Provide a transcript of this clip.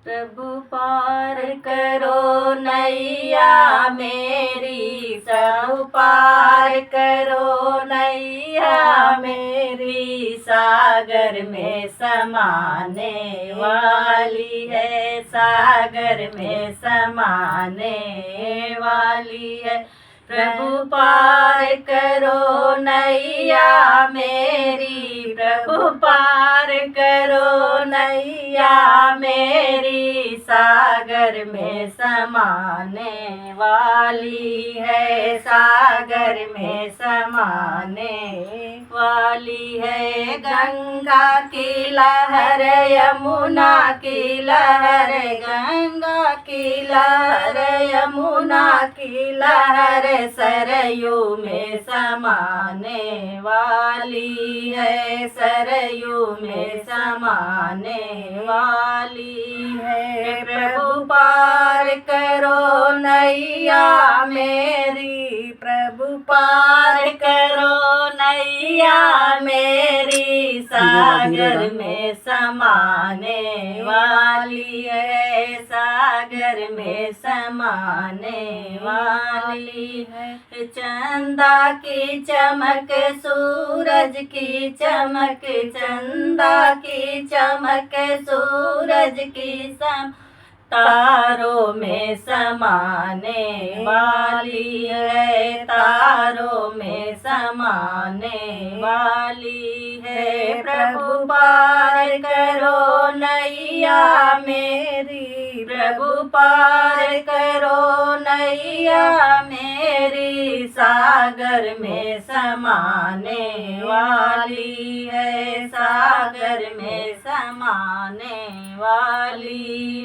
प्रभु पार करो नैया मेरी, प्रभु पार करो नैया मेरी, सागर में समाने वाली है, सागर में समाने वाली है। प्रभु पार करो नैया मेरी, प्रभु पार करो नैया मेरी, सागर में समाने वाली है, सागर में समाने वाली है। गंगा की लहर यमुना की लहर, गंगा की लहर यमुना की लहर, सरयू में समाने वाली है, सरयू में समाने वाली है। प्रभु पार करो नैया मेरी, प्रभु पार करो नैया मेरी, सागर में समाने वाली है, सागर में समाने वाली है। चंदा की चमक सूरज की चमक, चंदा की चमक सूरज की चमक, तारों में समाने वाली है, तारों में समाने वाली है। प्रभु पार करो नैया मेरी, प्रभु पार करो नैया मेरी, सागर में समाने वाली है, सागर में समाने वाली